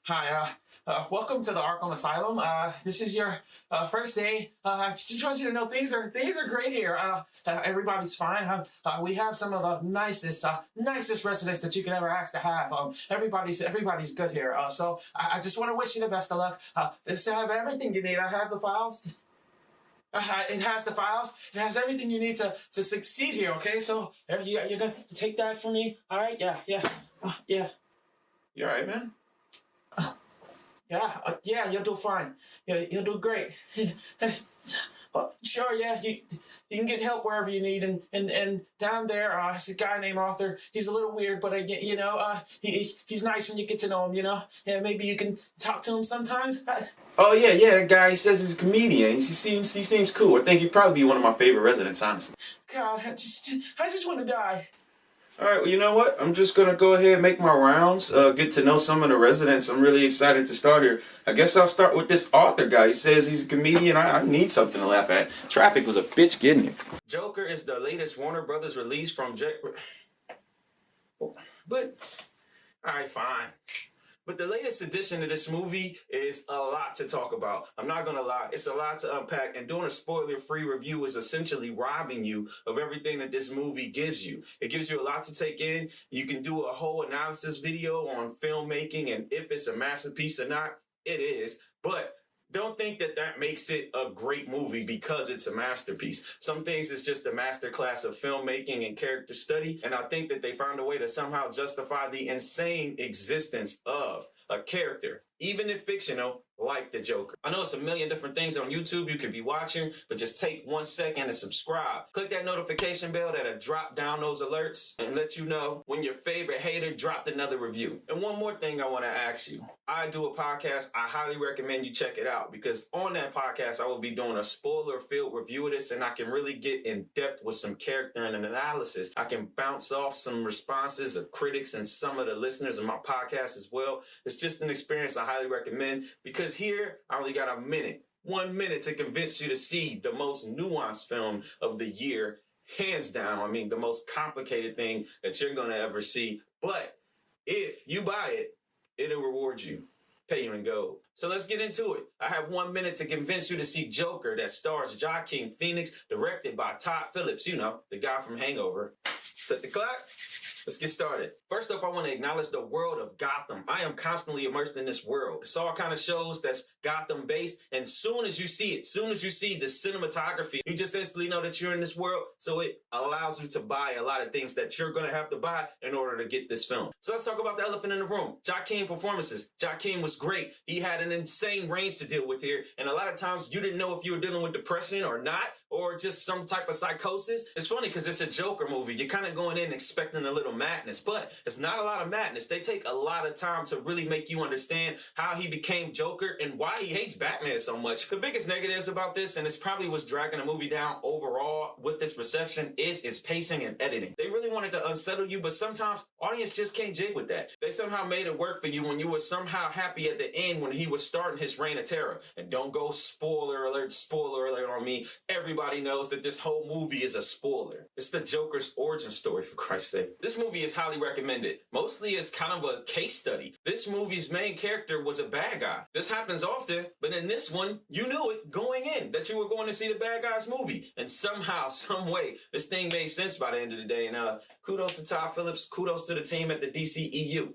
Hi, welcome to the Arkham Asylum. This is your first day. I just want you to know things are great here. Everybody's fine. We have some of the nicest residents that you could ever ask to have. Everybody's good here. So I just want to wish you the best of luck. I have everything you need. I have the files. It has the files. It has everything you need to succeed here. Okay, so you're gonna take that from me. All right? Yeah. You all right, man? Yeah, you'll do fine. You'll do great. Sure, yeah, you can get help wherever you need, and down there, it's a guy named Arthur. He's a little weird, but he's nice when you get to know him. Yeah, maybe you can talk to him sometimes. Oh yeah, that guy. He says he's a comedian. He seems cool. I think he'd probably be one of my favorite residents, honestly. God, I just want to die. All right, well, you know what? I'm just gonna go ahead and make my rounds, get to know some of the residents. I'm really excited to start here. I guess I'll start with this Arthur guy. He says he's a comedian. I need something to laugh at. Traffic was a bitch getting here. Joker is the latest Warner Brothers release from But, all right, fine. But the latest edition of this movie is a lot to talk about. I'm not going to lie. It's a lot to unpack, and doing a spoiler-free review is essentially robbing you of everything that this movie gives you. It gives you a lot to take in. You can do a whole analysis video on filmmaking and if it's a masterpiece or not. It is. But don't think that makes it a great movie because it's a masterpiece. Some things is just a masterclass of filmmaking and character study, and I think that they found a way to somehow justify the insane existence of a character, even if fictional, like the Joker. I know it's a million different things on YouTube you could be watching, but just take 1 second and subscribe. Click that notification bell that'll drop down those alerts and let you know when your favorite hater dropped another review. And one more thing I want to ask you. I do a podcast. I highly recommend you check it out because on that podcast, I will be doing a spoiler-filled review of this, and I can really get in depth with some character and an analysis. I can bounce off some responses of critics and some of the listeners of my podcast as well. It's just an experience I highly recommend because here I only got a minute, 1 minute to convince you to see the most nuanced film of the year, hands down. I mean, the most complicated thing that you're going to ever see. But if you buy it, it'll reward you. Pay you in gold. So let's get into it. I have 1 minute to convince you to see Joker that stars Joaquin Phoenix, directed by Todd Phillips, the guy from Hangover. Set the clock. Let's get started. First off, I want to acknowledge the world of Gotham. I am constantly immersed in this world. It's all kind of shows that's Gotham-based, and soon as you see the cinematography, you just instantly know that you're in this world, so it allows you to buy a lot of things that you're going to have to buy in order to get this film. So let's talk about the elephant in the room. Joaquin performances. Joaquin was great. He had an insane range to deal with here, and a lot of times you didn't know if you were dealing with depression or not, or just some type of psychosis. It's funny because it's a Joker movie. You're kind of going in expecting a little madness, but it's not a lot of madness. They take a lot of time to really make you understand how he became Joker and why he hates Batman so much. The biggest negatives about this, and it's probably what's dragging the movie down overall with this reception, is its pacing and editing. They really wanted to unsettle you, but sometimes audience just can't jig with that. They somehow made it work for you when you were somehow happy at the end when he was starting his reign of terror. And don't go spoiler alert on me. Everybody knows that this whole movie is a spoiler. It's the Joker's origin story, for Christ's sake. This movie is highly recommended. Mostly as kind of a case study. This movie's main character was a bad guy. This happens often, but in this one, you knew it going in that you were going to see the bad guy's movie. And somehow, some way, this thing made sense by the end of the day. And kudos to Todd Phillips. Kudos to the team at the DCEU.